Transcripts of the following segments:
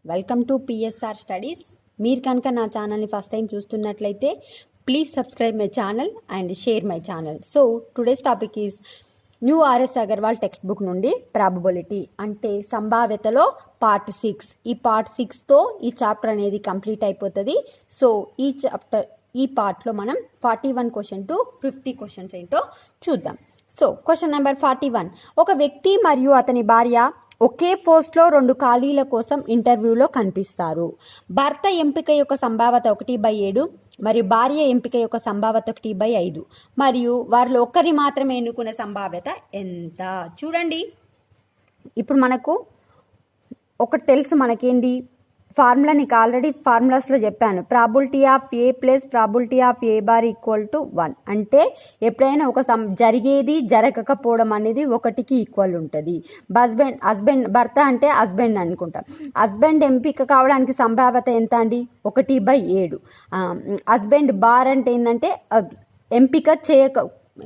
Welcome to PSR studies. మీరు కనుక నా ఛానల్ని ఫస్ట్ టైం చూస్తున్నట్లయితే please subscribe my channel and share my channel. So today's topic is new RS Agarwal text book నుండి probability అంటే సంభావ్యతలో part 6. ఈ పార్ట్ 6తో ఈ చాప్టర్ అనేది కంప్లీట్ అయిపోతుంది. సో ఈ పార్ట్లో మనం 41 క్వశ్చన్ టు 50 క్వశ్చన్స్ ఏంటో చూద్దాం. So question number 41. ఒక వ్యక్తి మరియు అతని భార్య ఒకే పోస్ట్లో 2 ఖాళీల కోసం ఇంటర్వ్యూలో కనిపిస్తారు. భర్త ఎంపిక యొక్క సంభావ్యత 1/7 మరియు భార్య ఎంపిక యొక్క సంభావ్యత 1/5 మరియు వారిలో ఒక్కరి మాత్రమే ఎన్నుకున్న సంభావ్యత ఎంత? చూడండి, ఇప్పుడు మనకు ఒకటి తెలుసు, మనకేంది ఫార్ములా. నీకు ఆల్రెడీ ఫార్ములాస్లో చెప్పాను. Probability of A plus probability of A bar equal to 1. అంటే ఎప్పుడైనా ఒక జరిగేది జరగకపోవడం అనేది 1కి ఈక్వల్ ఉంటుంది. భర్త అంటే హస్బెండ్ అనుకుంటాం. హస్బెండ్ ఎంపిక కావడానికి సంభావ్యత ఎంత అండి? 1/7. హస్బెండ్ బార్ అంటే ఏంటంటే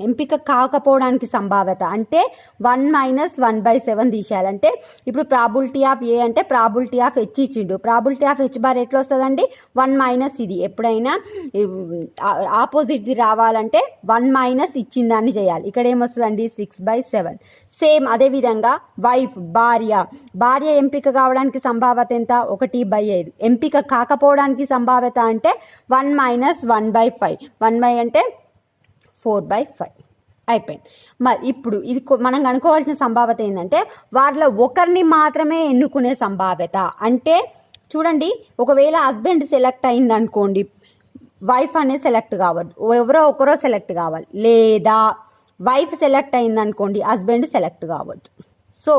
ఎంపిక కాకపోవడానికి సంభావ్యత అంటే 1 - 1/7 తీసేయాలంటే ఇప్పుడు ప్రాబిలిటీ ఆఫ్ ఏ అంటే ప్రాబిలిటీ ఆఫ్ హెచ్ ఇచ్చిండు. ప్రాబిలిటీ ఆఫ్ హెచ్ బార్ ఎట్లా వస్తుందండి? 1 - ఇది. ఎప్పుడైనా ఆపోజిట్ది రావాలంటే 1 - ఇచ్చిన దాన్ని చేయాలి. ఇక్కడ ఏమొస్తుందండి? 6/7. సేమ్ అదేవిధంగా వైఫ్ భార్య ఎంపిక కావడానికి సంభావ్యత ఎంత? 1/5. ఎంపిక కాకపోవడానికి సంభావ్యత అంటే 1 - 1/5. 1 అంటే 4/5 అయిపోయింది. మరి ఇప్పుడు ఇది మనం కనుక్కోవాల్సిన సంభావ్యత ఏంటంటే వారిలో ఒకరిని మాత్రమే ఎన్నుకునే సంభావ్యత. అంటే చూడండి, ఒకవేళ హస్బెండ్ సెలెక్ట్ అయింది అనుకోండి, వైఫ్ అనేది సెలెక్ట్ కావద్దు, ఎవరో ఒకరో సెలెక్ట్ కావాలి. లేదా వైఫ్ సెలెక్ట్ అయింది అనుకోండి, హస్బెండ్ సెలెక్ట్ కావద్దు. సో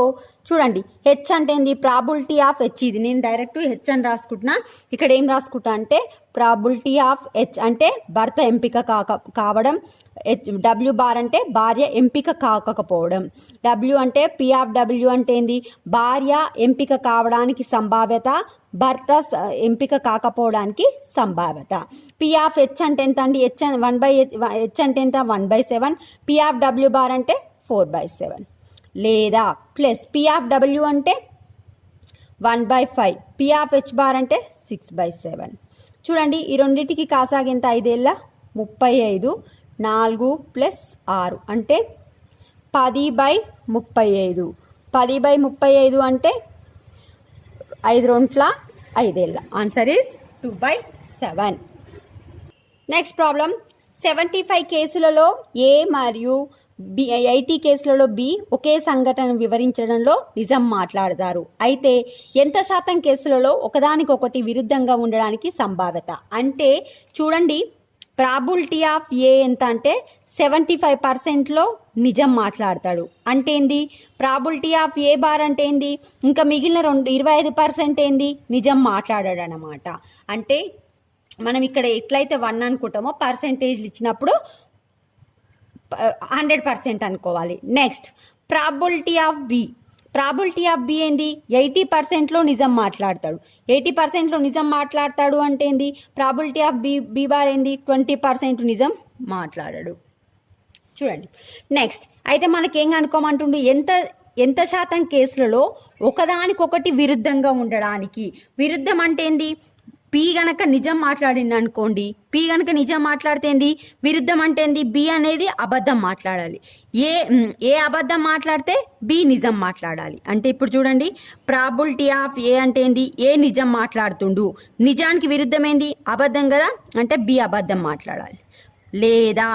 చూడండి, హెచ్ అంటే ఏంది? Probability of H. ఇది నేను డైరెక్ట్ హెచ్ అని రాసుకుంటున్నా. ఇక్కడ ఏం రాసుకుంటా అంటే ప్రాబిలిటీ ఆఫ్ హెచ్ అంటే భర్త ఎంపిక కావడం. డబ్ల్యూ బార్ అంటే భార్య ఎంపిక కాకపోవడం. డబ్ల్యూ అంటే పి ఆఫ్ డబ్ల్యూ అంటే ఏంది? భార్య ఎంపిక కావడానికి సంభావ్యత, భర్త ఎంపిక కాకపోవడానికి సంభావ్యత. పి ఆఫ్ హెచ్ అంటే ఎంత అండి? హెచ్ అంటే ఎంత? 1/7. పి ఆఫ్ డబ్ల్యూ బార్ అంటే 4/7. లేదా ప్లస్ పి ఆఫ్ డబ్ల్యూ అంటే 1/5. పి ఆఫ్ హెచ్ బార్ అంటే 6/7. చూడండి, ఈ రెండింటికి కాసాగేంత 5 35. 4 + 6 అంటే 10/35. 10/35 అంటే 5 2 5. Answer is 2/7. Next problem. 75 కేసులలో ఏ మరియు 80 కేసులలో బి ఒకే సంఘటన వివరించడంలో నిజం మాట్లాడతారు. అయితే ఎంత శాతం కేసులలో ఒకదానికొకటి విరుద్ధంగా ఉండడానికి సంభావ్యత? అంటే చూడండి, ప్రాబిలిటీ ఆఫ్ ఏ ఎంత అంటే 75%లో నిజం మాట్లాడతాడు. అంటే ఏంది? ప్రాబిలిటీ ఆఫ్ ఏ బార్ అంటే ఏంది? ఇంకా మిగిలిన 25% ఏంది? నిజం మాట్లాడాడు అన్నమాట. అంటే మనం ఇక్కడ ఎట్లయితే 1 అనుకుంటామో పర్సెంటేజ్లు ఇచ్చినప్పుడు 100% అనుకోవాలి. Next probability of B. Probability of B ఏంది? 80%లో నిజం మాట్లాడతాడు. 80%లో నిజం మాట్లాడతాడు అంటే ఏంది? ప్రాబిలిటీ ఆఫ్ బి బార్ ఏంది? 20% నిజం మాట్లాడాడు. చూడండి, నెక్స్ట్ అయితే మనకేం అనుకోమంటుండు? ఎంత శాతం కేసులలో ఒకదానికొకటి విరుద్ధంగా ఉండడానికి. విరుద్ధం అంటే ఏంది? పి గనక నిజం మాట్లాడింది అనుకోండి, పి గనక నిజం మాట్లాడితే ఏంది? విరుద్ధం అంటే ఏంది? బి అనేది అబద్ధం మాట్లాడాలి. ఏ అబద్ధం మాట్లాడితే బి నిజం మాట్లాడాలి. అంటే ఇప్పుడు చూడండి, ప్రాబిలిటీ ఆఫ్ ఏ అంటే ఏంది? ఏ నిజం మాట్లాడుతుండు. నిజానికి విరుద్ధం ఏంది? అబద్ధం కదా, అంటే బి అబద్ధం మాట్లాడాలి. లేదా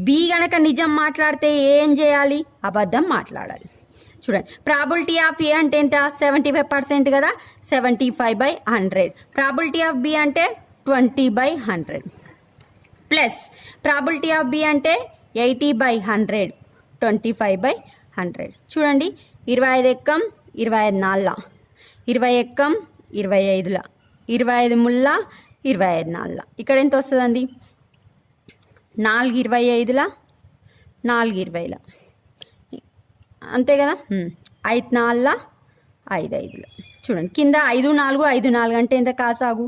బి గనక నిజం మాట్లాడితే ఏం చేయాలి? అబద్ధం మాట్లాడాలి. చూడండి, ప్రాబిలిటీ ఆఫ్ ఏ అంటే ఎంత? 75% కదా, 75/100. ప్రాబిలిటీ ఆఫ్ బి అంటే 20/100 ప్లస్ ప్రాబిలిటీ ఆఫ్ బి అంటే 80/100, 25/100. చూడండి, 25 ఎక్కం 25 4, 20 ఎక్కం 25, 25 ముళ్ళ 25 4. ఇక్కడ ఎంత వస్తుందండి? 4 25, 4 20. అంతే కదా. 5 4 5 5. చూడండి, కింద 5 4 5 4 అంటే ఎంత? కాసాగు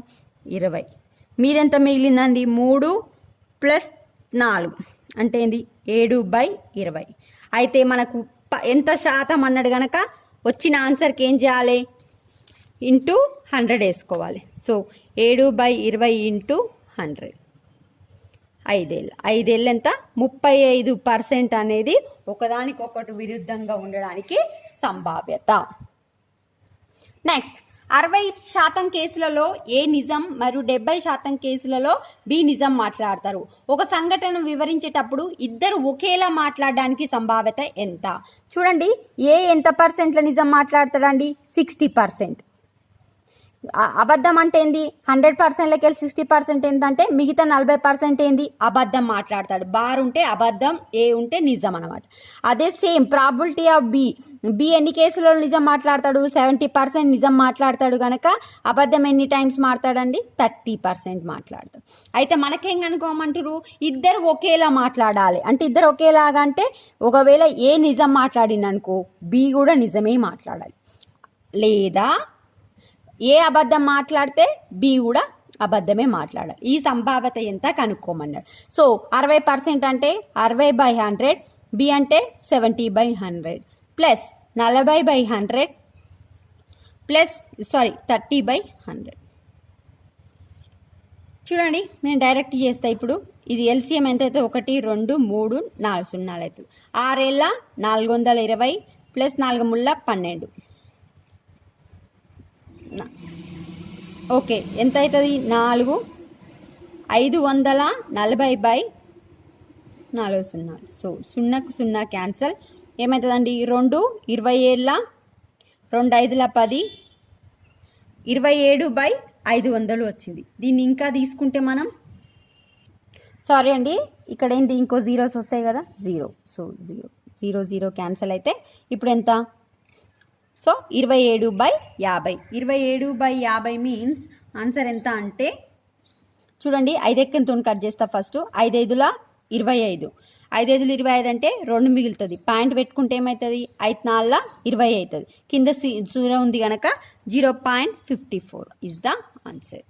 20. మీదెంత మిగిలిందండి? 3 + 4 అంటే ఏంది? 7/20. అయితే మనకు ఎంత శాతం అన్నాడు కనుక వచ్చిన ఆన్సర్కి ఏం చేయాలి? ఇంటూ 100 వేసుకోవాలి. సో 7/20 ఇంటూ 100 5 ఏళ్ళు. 5 ఏళ్ళు ఎంత? 35% అనేది ఒకదానికొకటి విరుద్ధంగా ఉండడానికి సంభావ్యత. నెక్స్ట్ 60% కేసులలో ఏ నిజం మరియు 70% కేసులలో బి నిజం మాట్లాడతారు. ఒక సంఘటన వివరించేటప్పుడు ఇద్దరు ఒకేలా మాట్లాడడానికి సంభావ్యత ఎంత? చూడండి, ఏ ఎంత పర్సెంట్ల నిజం మాట్లాడతాడండి? 60%. అబద్ధం అంటే ఏంది? 100%లకి వెళ్ళి 60% ఏంటంటే మిగతా 40% ఏంది? అబద్ధం మాట్లాడతాడు. బార్ ఉంటే అబద్ధం, ఏ ఉంటే నిజం అనమాట. అదే సేమ్ ప్రాబిలిటీ ఆఫ్ బి ఎన్ని కేసులలో నిజం మాట్లాడతాడు? 70% నిజం మాట్లాడతాడు కనుక అబద్ధం ఎన్ని టైమ్స్ మాట్లాడండి? 30% మాట్లాడతాడు. అయితే మనకేం కనుకోమంటారు? ఇద్దరు ఒకేలా మాట్లాడాలి అంటే ఇద్దరు ఒకేలాగా అంటే ఒకవేళ ఏ నిజం మాట్లాడిందనుకో బి కూడా నిజమే మాట్లాడాలి, లేదా ఏ అబద్ధం మాట్లాడితే బి కూడా అబద్ధమే మాట్లాడాలి. ఈ సంభావ్యత ఎంత కనుక్కోమన్నాడు. సో 60% అంటే 60/100, బి అంటే 70/100 ప్లస్ 40/100 ప్లస్ 30/100. చూడండి, నేను డైరెక్ట్ చేస్తా. ఇప్పుడు ఇది ఎల్సిఎం ఎంత అయితే? 1 2 3 4 సున్నాలు అవుతుంది. 6 ఏళ్ళ 420 ప్లస్ 4 ముళ్ళ 12. ఓకే, ఎంత అవుతుంది? 4 540/4 సున్నాలు. సో 0కు 0 క్యాన్సల్. ఏమవుతుందండి? 2 20 ఏళ్ళ 2 5ల 10 27/500 వచ్చింది. దీన్ని ఇంకా తీసుకుంటే మనం సారీ అండి, ఇక్కడ ఏంటి? ఇంకో జీరోస్ వస్తాయి కదా, 0. సో 0 క్యాన్సల్ అయితే ఇప్పుడు ఎంత? సో 27/50. 27/50 మీన్స్ ఆన్సర్ ఎంత అంటే చూడండి, 5 ఎక్కంతో కట్ చేస్తా. ఫస్ట్ 5 5ల 25, 5 5లు 25 అంటే 2 మిగులుతుంది. పాయింట్ పెట్టుకుంటే ఏమవుతుంది? 5 4ల 20 అవుతుంది. కింద 0 ఉంది కనుక 0.54 is the answer.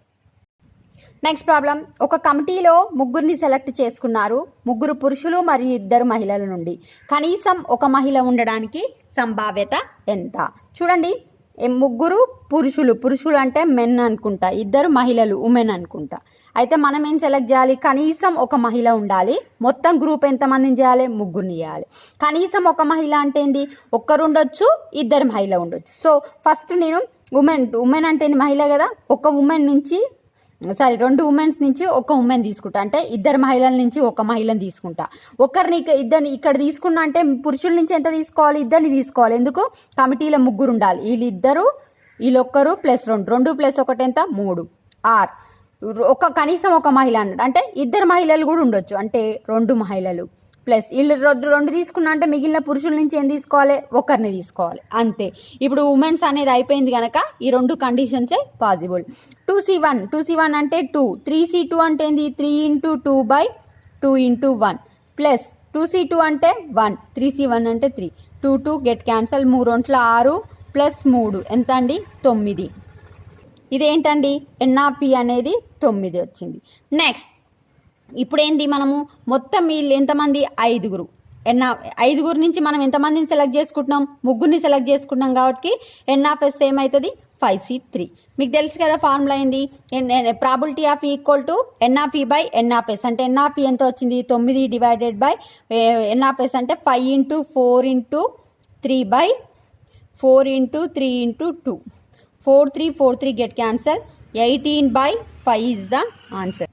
Next problem. ఒక కమిటీలో ముగ్గురిని సెలెక్ట్ చేసుకున్నారు. 3 పురుషులు మరియు 2 మహిళల నుండి కనీసం ఒక మహిళ ఉండడానికి సంభావ్యత ఎంత? చూడండి, 3 పురుషులు అంటే మెన్ అనుకుంటా, 2 మహిళలు ఉమెన్ అనుకుంటా. అయితే మనం ఏం సెలెక్ట్ చేయాలి? కనీసం ఒక మహిళ ఉండాలి. మొత్తం గ్రూప్ ఎంతమందిని చేయాలి? 3 చేయాలి. కనీసం ఒక మహిళ అంటే ఏంది? ఒక్కరు ఉండొచ్చు, 2 మహిళ ఉండొచ్చు. సో ఫస్ట్ నేను ఉమెన్ అంటే మహిళ కదా, ఒక ఉమెన్ నుంచి 2 ఉమెన్స్ నుంచి ఒక ఉమెన్ తీసుకుంటా, అంటే 2 మహిళల నుంచి ఒక మహిళని తీసుకుంటా. ఒకరిని ఇద్దరిని ఇక్కడ తీసుకున్నా అంటే పురుషుల నుంచి ఎంత తీసుకోవాలి? 2ని తీసుకోవాలి. ఎందుకు? కమిటీలో 3 ఉండాలి. వీళ్ళొక్కరు ప్లస్ 2 ప్లస్ 1 ఎంత? 3. ఆర్ కనీసం ఒక మహిళ అన్నాడు అంటే 2 మహిళలు కూడా ఉండొచ్చు, అంటే 2 మహిళలు ప్లస్ వీళ్ళు 2 తీసుకున్నా అంటే మిగిలిన పురుషుల నుంచి ఏం తీసుకోవాలి? ఒకరిని తీసుకోవాలి, అంతే. ఇప్పుడు ఉమెన్స్ అనేది అయిపోయింది కనుక ఈ 2 కండిషన్సే పాసిబుల్. 2C1 అంటే 2, 3C2 అంటే ఏంది? 3 × 2/2 × 1 ప్లస్ 2C2 అంటే 1, 3C1 అంటే 3. 2 2 గెట్ క్యాన్సల్. 3 6 ప్లస్ 3 ఎంత అండి? 9. ఇదేంటండి? NP అనేది 9 వచ్చింది. నెక్స్ట్ ఇప్పుడు ఏంటి? మనము మొత్తం వీళ్ళు ఎంతమంది? 5. 5 నుంచి మనం ఎంతమందిని సెలెక్ట్ చేసుకుంటున్నాం? 3ని సెలెక్ట్ చేసుకుంటున్నాం కాబట్టి NF ఏమవుతుంది? 5C3. మీకు తెలుసు కదా ఫార్ములా ఏంది? Probability of equal to NF/NF అంటే NF ఎంత వచ్చింది? 9 డివైడెడ్ బై NF అంటే 5 × 4 × 3/4 × 3 × 2. 4 3 get cancel. 18/5 is the answer.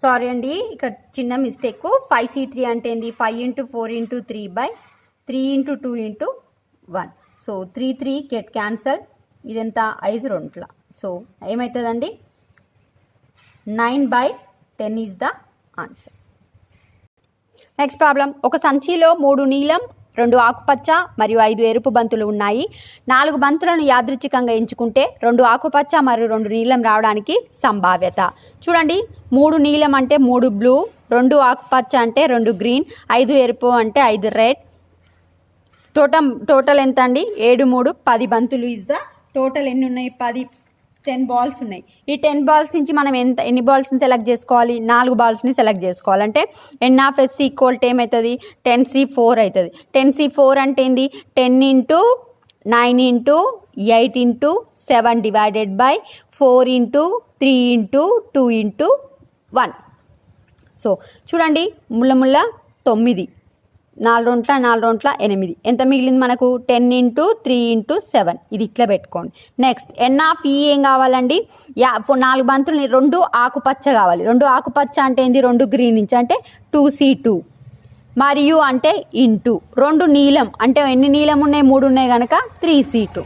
Sorry అండి, ఇక్కడ చిన్న మిస్టేక్. 5C3 అంటే ఏంది? 5 × 4 × 3/3 × 2 × 1. So 3 3 get cancel. ఇదెంత? 5 2. సో ఏమవుతుందండి? 9/10 is the answer. Next problem. ఒక సంచిలో 3 నీలం 2 ఆకుపచ్చ మరియు 5 ఎరుపు బంతులు ఉన్నాయి. 4 బంతులను యాదృచ్ఛికంగా ఎంచుకుంటే 2 ఆకుపచ్చ మరియు 2 నీలం రావడానికి సంభావ్యత. చూడండి, 3 నీలం అంటే 3 బ్లూ, 2 ఆకుపచ్చ అంటే 2 గ్రీన్, 5 ఎరుపు అంటే 5 రెడ్. టోటల్ ఎంత అండి? 7 3 10 బంతులు ఇస్ ద టోటల్. ఎన్ని ఉన్నాయి? 10 బాల్స్ ఉన్నాయి. ఈ 10 బాల్స్ నుంచి మనం ఎన్ని బాల్స్ని సెలెక్ట్ చేసుకోవాలి? 4 బాల్స్ని సెలెక్ట్ చేసుకోవాలి. అంటే NF ఈక్వల్ టు ఏమవుతుంది? 10C4 అవుతుంది. 10C4 అంటే ఏంది? 10 × 9 into 8 into 7 divided by 4 into 3 into 2 into 1. So చూడండి, ముళ్ళ 9, 4 8 ఎంత మిగిలింది మనకు? 10 ఇంటూ 3 ఇంటూ 7. ఇది ఇట్లా పెట్టుకోండి. నెక్స్ట్ ఎన్ ఆఫ్ ఈ ఏం కావాలండి? 4 బంతులు 2 ఆకుపచ్చ కావాలి. 2 ఆకుపచ్చ అంటే ఏంది? 2 గ్రీన్ ఇంచ్ అంటే 2C2 మరియు అంటే ఇంటూ 2 నీలం అంటే ఎన్ని నీలం ఉన్నాయి? 3 ఉన్నాయి కనుక 3C2.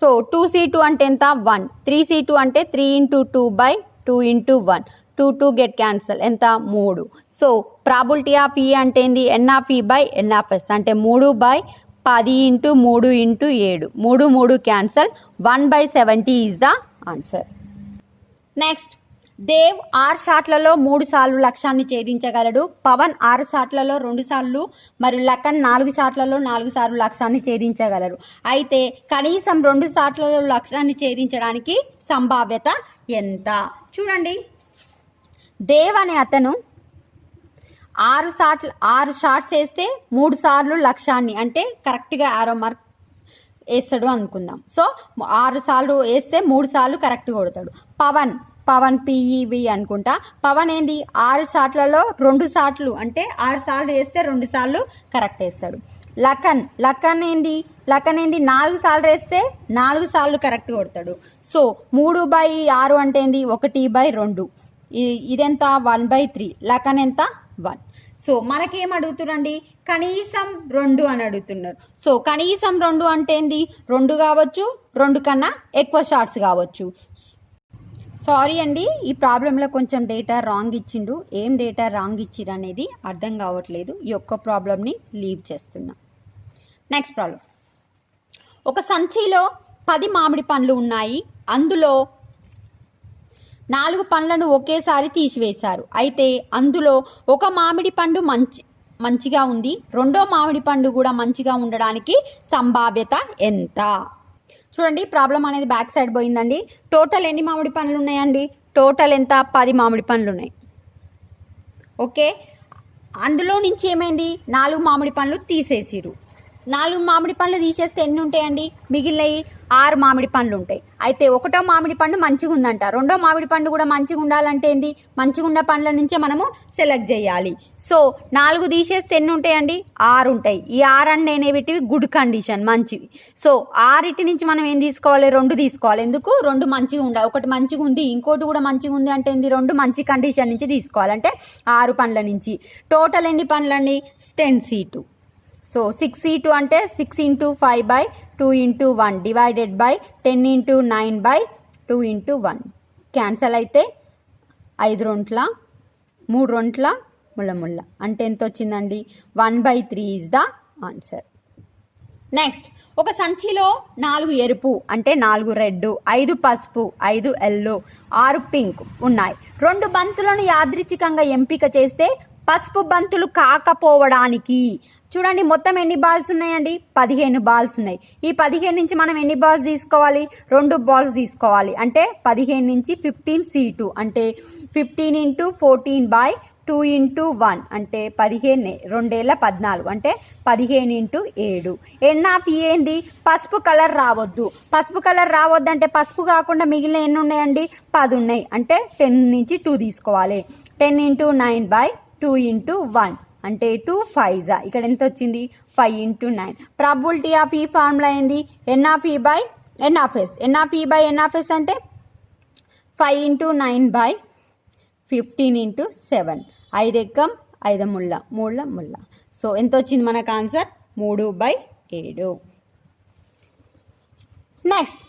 సో 2C2 అంటే ఎంత? 1. 3C2 అంటే 3 into 2 by 2 into 1. 2 get cancel ఎంత? 3. సో ప్రాబిలిటీ ఆఫ్ ఈ అంటే ఏంది? N of E by n of S అంటే 3 by 10 into 3 into 7. 3 cancel. 1/70 is the answer. Next, Dev 6 షాట్లలో 3 సార్లు లక్ష్యాన్ని ఛేదించగలడు. పవన్ 6 షాట్లలో 2 సార్లు మరియు లఖన్ 4 షాట్లలో 4 సార్లు లక్ష్యాన్ని ఛేదించగలరు. అయితే కనీసం 2 షాట్లలో లక్ష్యాన్ని ఛేదించడానికి సంభావ్యత ఎంత? చూడండి, దేవ్ అనే అతను 6 షాట్స్ వేస్తే 3 సార్లు లక్ష్యాన్ని అంటే కరెక్ట్గా ఆరో మార్క్ వేస్తాడు అనుకుందాం. సో 6 సార్లు వేస్తే 3 సార్లు కరెక్ట్ కొడతాడు. పవన్ పిఈవి అనుకుంటా. పవన్ ఏంది? 6 షాట్లలో 2 షాట్లు అంటే 6 సార్లు వేస్తే 2 సార్లు కరెక్ట్ వేస్తాడు. లఖన్ ఏంది? 4 సార్లు వేస్తే 4 సార్లు కరెక్ట్ కొడతాడు. సో 3/6 అంటే ఏంది? 1/2. ఇదెంత? 1/3. లఖన్ ఎంత? 1. సో మనకేం అడుగుతున్నారండి? కనీసం 2 అని అడుగుతున్నారు. సో కనీసం 2 అంటే ఏంది? 2 కావచ్చు, 2 కన్నా ఎక్కువ షార్ట్స్ కావచ్చు. సారీ అండి, ఈ ప్రాబ్లంలో కొంచెం డేటా రాంగ్ ఇచ్చిండు. ఏం డేటా రాంగ్ ఇచ్చిరు అనేది అర్థం కావట్లేదు. ఈ ఒక్క ప్రాబ్లంని లీవ్ చేస్తున్నా. Next problem. ఒక సంచిలో 10 మామిడి పండ్లు ఉన్నాయి. అందులో 4 పండ్లను ఒకేసారి తీసివేశారు. అయితే అందులో ఒక మామిడి పండు మంచిగా ఉంది, రెండో మామిడి పండు కూడా మంచిగా ఉండడానికి సంభావ్యత ఎంత? చూడండి, ప్రాబ్లం అనేది బ్యాక్ సైడ్ పోయిందండి. టోటల్ ఎన్ని మామిడి పండ్లు ఉన్నాయండి? టోటల్ ఎంత? 10 మామిడి పండ్లు ఉన్నాయి. ఓకే, అందులో నుంచి ఏమైంది? 4 మామిడి పండ్లు తీసేసిరు. 4 మామిడి పండ్లు తీసేస్తే ఎన్ని ఉంటాయండి? మిగిలినవి 6 మామిడి పండ్లు ఉంటాయి. అయితే ఒకటో మామిడి పండు మంచిగా ఉందంట, రెండో మామిడి పండు కూడా మంచిగా ఉండాలంటే ఏంది? మంచిగా ఉన్న పండ్ల నుంచే మనము సెలెక్ట్ చేయాలి. సో 4 తీసేస్తే ఎన్ని ఉంటాయండి? 6 ఉంటాయి. ఈ 6 అనేటివి గుడ్ కండిషన్, మంచివి. సో 6 నుంచి మనం ఏం తీసుకోవాలి? 2 తీసుకోవాలి. ఎందుకు? 2 మంచిగా ఉండాలి. ఒకటి మంచిగా ఉంది, ఇంకోటి కూడా మంచిగా ఉంది అంటే ఏంది? 2 మంచి కండిషన్ నుంచి తీసుకోవాలంటే 6 పండ్ల నుంచి. టోటల్ ఎన్ని పండ్లండి? 10C2. సో 6C2 అంటే 6 into 5/2 into 1 divided by 10 into 9/2 into 1. Cancel అయితే 5 రొంట్ల 3 రొంట్ల ముళ్ళ అంటే ఎంత వచ్చిందండి? 1/3 ఈజ్ ద ఆన్సర్. నెక్స్ట్, ఒక సంచిలో 4 ఎరుపు అంటే 4 రెడ్, 5 పసుపు, 5 ఎల్లో, 6 పింక్ ఉన్నాయి. 2 బంతులను యాదృచ్ఛికంగా ఎంపిక చేస్తే పసుపు బంతులు కాకపోవడానికి చూడండి మొత్తం ఎన్ని బాల్స్ ఉన్నాయండి? 15 బాల్స్ ఉన్నాయి. ఈ 15 నుంచి మనం ఎన్ని బాల్స్ తీసుకోవాలి? 2 బాల్స్ తీసుకోవాలి. అంటే 15 నుంచి 15C2 అంటే 15 ఇంటూ 14/2 ఇంటూ 1 అంటే 15 2 14 అంటే 15 ఇంటూ 7. ఎన్ ఆఫ్ ఈ ఏంది? పసుపు కలర్ రావద్దు. పసుపు కలర్ రావద్దు అంటే పసుపు కాకుండా మిగిలిన ఎన్ని ఉన్నాయండి? 10 ఉన్నాయి. అంటే 10 నుంచి 2 తీసుకోవాలి. 10 ఇంటూ 9/2 ఇంటూ 1 అంటే 2 5 ఇక్కడ ఎంత వచ్చింది? 5 into 9. Probability of E formula ఏంది? N of E by n of S. N of E by n of S అంటే 5 ఇంటూ 9/15 ఇంటూ 7. 5 ఎక్కం 5 ముళ్ళ. సో ఎంత వచ్చింది మనకు ఆన్సర్? 3/7. నెక్స్ట్,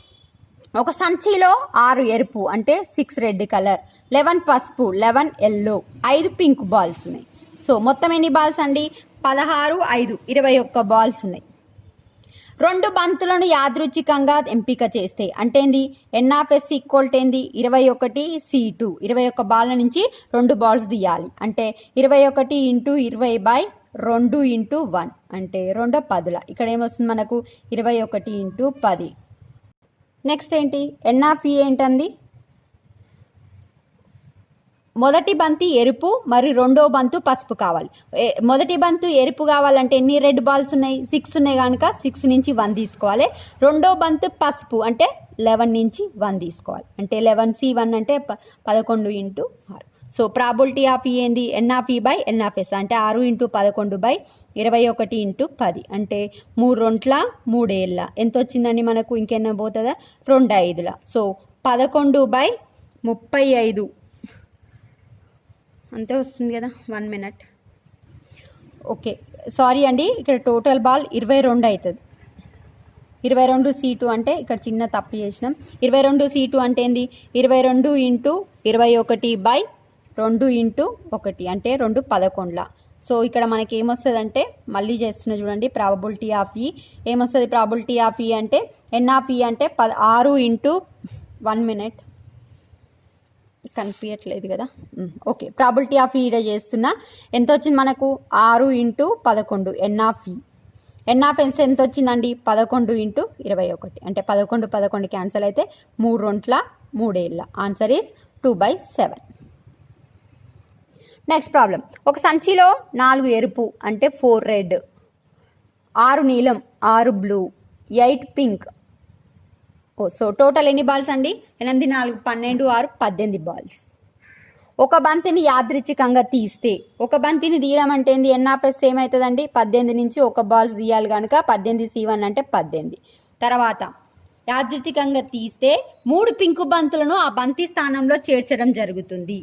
ఒక సంచిలో 6 ఎరుపు అంటే 6 రెడ్ కలర్, 11 పసుపు, 11 ఎల్లో, 5 పింక్ బాల్స్ ఉన్నాయి. సో మొత్తం ఎన్ని బాల్స్ అండి? 16 5 21 బాల్స్ ఉన్నాయి. 2 బంతులను యాదృచ్ఛికంగా ఎంపిక చేస్తే అంటే ఏంది? N of S equal to ఏంది? 21C2. 21 బాల్ల నుంచి 2 బాల్స్ తీయాలి. అంటే 21 ఇంటూ 20/2 ఇంటూ 1 అంటే 2 10. ఇక్కడ ఏమొస్తుంది మనకు? 21 ఇంటూ 10. నెక్స్ట్ ఏంటి? ఎన్ ఆఫ్ ఈ ఏంటండి? మొదటి బంతి ఎరుపు మరియు రెండో బంతు పసుపు కావాలి. మొదటి బంతు ఎరుపు కావాలంటే ఎన్ని రెడ్ బాల్స్ ఉన్నాయి? 6 ఉన్నాయి కనుక 6 నుంచి 1 తీసుకోవాలి. రెండో బంతు పసుపు అంటే 11 నుంచి 1 తీసుకోవాలి. అంటే 11C1 అంటే 11 ఇంటూ 6. సో ప్రాబిలిటీ ఆఫ్ ఈ ఏంది? N/E/N/S అంటే 6 ఇంటూ 11/21 ఇంటూ 10 అంటే 3 2 3 ఏళ్ళ ఎంత వచ్చిందండి మనకు? ఇంకెన్న పోతుందా? 2 5. సో 11/35 అంతే వస్తుంది కదా. 1 మినిట్. ఓకే, సారీ అండి, ఇక్కడ టోటల్ బాల్ 22 అవుతుంది. 22C2 అంటే ఇక్కడ చిన్న తప్పు చేసినాం. 22C2 అంటే ఏంది? 22 ఇంటూ 21/2 ఇంటూ 1 అంటే 2 11. సో ఇక్కడ మనకి ఏమొస్తుంది అంటే, మళ్ళీ చేస్తున్నా చూడండి, ప్రాబబిలిటీ ఆఫ్ ఈ ఏమొస్తుంది? ప్రాబబిలిటీ ఆఫ్ ఈ అంటే N/E అంటే 6 ఇంటూ 1 మినిట్ కనిపించట్లేదు కదా. ఓకే, ప్రాబిలిటీ ఆఫ్ ఈ చేస్తున్నా. ఎంత వచ్చింది మనకు? 6 ఇంటూ 11 N/E. N/S ఎంత వచ్చిందండి? 11 ఇంటూ 21 అంటే 11 క్యాన్సల్ అయితే 3 2 3 ఏళ్ళ. Answer is 2/7. Next problem. ఒక సంచిలో 4 ఎరుపు అంటే 4 రెడ్, 6 నీలం, 6 బ్లూ, 8 పింక్. సో టోటల్ ఎన్ని బాల్స్ అండి? 8 4 12 6 18 బాల్స్. ఒక బంతిని యాదృచ్ఛికంగా తీస్తే, ఒక బంతిని తీయడం అంటే ఏంది? N/S ఏమవుతుందండి? 18 నుంచి ఒక బాల్స్ తీయాలి కనుక 18C1 అంటే 18. తర్వాత యాదృచ్ఛికంగా తీస్తే 3 పింకు బంతులను ఆ బంతి స్థానంలో చేర్చడం జరుగుతుంది.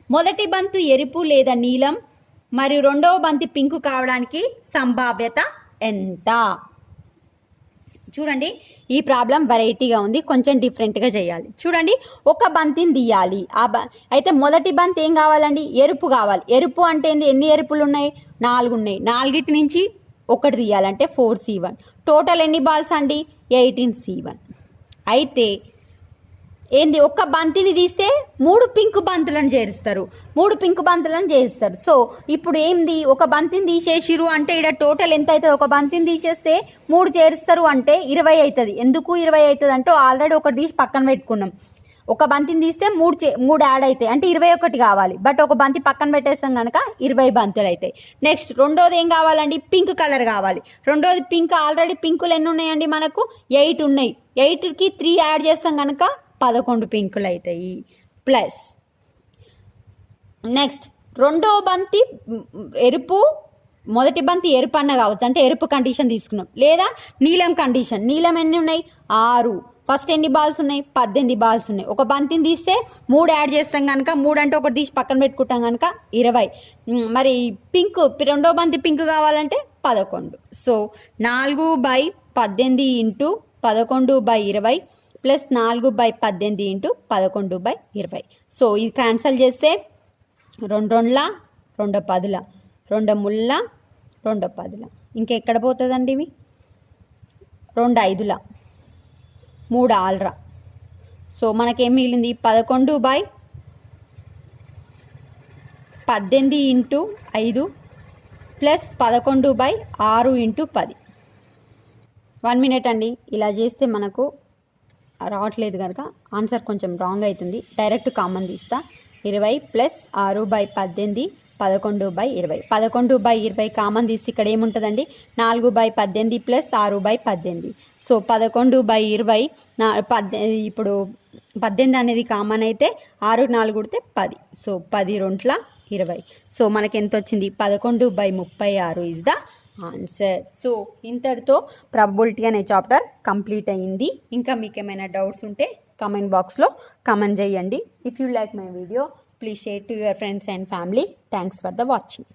మొదటి బంతు ఎరుపు లేదా నీలం మరియు రెండవ బంతి పింకు కావడానికి సంభావ్యత ఎంత? చూడండి, ఈ ప్రాబ్లం వెరైటీగా ఉంది, కొంచెం డిఫరెంట్గా చేయాలి. చూడండి, ఒక బంతిని తీయాలి. అయితే మొదటి బంతి ఏం కావాలండి? ఎరుపు కావాలి. ఎరుపు అంటే ఏంది? ఎన్ని ఎరుపులు ఉన్నాయి? 4 ఉన్నాయి. 4 నుంచి 1 తీయాలంటే 4C1. టోటల్ ఎన్ని బాల్స్ అండి? 18C1. అయితే ఏంది? ఒక బంతిని తీస్తే 3 పింక్ బంతులను చేరుస్తారు. 3 పింక్ బంతులను చేరుస్తారు. సో ఇప్పుడు ఏంది? ఒక బంతిని తీసేసిరు అంటే ఇక్కడ టోటల్ ఎంత అవుతుంది? ఒక బంతిని తీసేస్తే 3 చేరుస్తారు అంటే 20 అవుతుంది. ఎందుకు 20 అవుతుంది అంటే ఆల్రెడీ ఒకటి తీసి పక్కన పెట్టుకున్నాం. ఒక బంతిని తీస్తే 3 యాడ్ అవుతాయి అంటే 21 కావాలి. బట్ ఒక బంతి పక్కన పెట్టేస్తాం కనుక 20 బంతులు అవుతాయి. నెక్స్ట్ రెండోది ఏం కావాలండి? పింక్ కలర్ కావాలి. రెండోది పింక్. ఆల్రెడీ పింకులు ఎన్ని ఉన్నాయండి మనకు? 8 ఉన్నాయి. 8కి 3 యాడ్ చేస్తాం కనుక 11 పింకులు అవుతాయి. ప్లస్ నెక్స్ట్ రెండో బంతి ఎరుపు, మొదటి బంతి ఎరుపు అన్న కావచ్చు, అంటే ఎరుపు కండిషన్ తీసుకున్నాం. లేదా నీలం కండిషన్. నీలం ఎన్ని ఉన్నాయి? 6. ఫస్ట్ ఎన్ని బాల్స్ ఉన్నాయి? 18 బాల్స్ ఉన్నాయి. ఒక బంతిని తీస్తే 3 యాడ్ చేస్తాం కనుక 3 అంటే ఒకటి తీసి పక్కన పెట్టుకుంటాం కనుక 20. మరి పింక్, రెండో బంతి పింక్ కావాలంటే 11. So 4/18 into 11/20 plus 4/18 into 11/20. So ఇది క్యాన్సల్ చేస్తే 2 2 2 10 2 3 2 10. ఇంకెక్కడ పోతుందండి ఇవి? 2 5 3 6. సో మనకేం మిగిలింది? 11/18 ఇంటూ 5 ప్లస్ 11/6 ఇంటూ 10. 1 మినిట్ అండి. ఇలా చేస్తే మనకు రావట్లేదు కనుక ఆన్సర్ కొంచెం రాంగ్ అవుతుంది. డైరెక్ట్ కామన్ తీస్తా. 20 ప్లస్ 6/18 11/20. 11/20 కామన్ తీసి ఇక్కడ ఏముంటుందండి? 4/18 ప్లస్ 6/18. సో 11/20. ఇప్పుడు 18 అనేది కామన్ అయితే 6 4 కొడితే 10. సో 10 2 20. సో మనకి ఎంత వచ్చింది? 11/36 ఇస్ ద ఆన్సర్. సో ఇంతటితో ప్రాబబిలిటీ అనే చాప్టర్ కంప్లీట్ అయ్యింది. ఇంకా మీకు ఏమైనా డౌట్స్ ఉంటే కామెంట్ బాక్స్లో కామెంట్ చేయండి. If you like my video, please share to your friends and family. Thanks for the watching.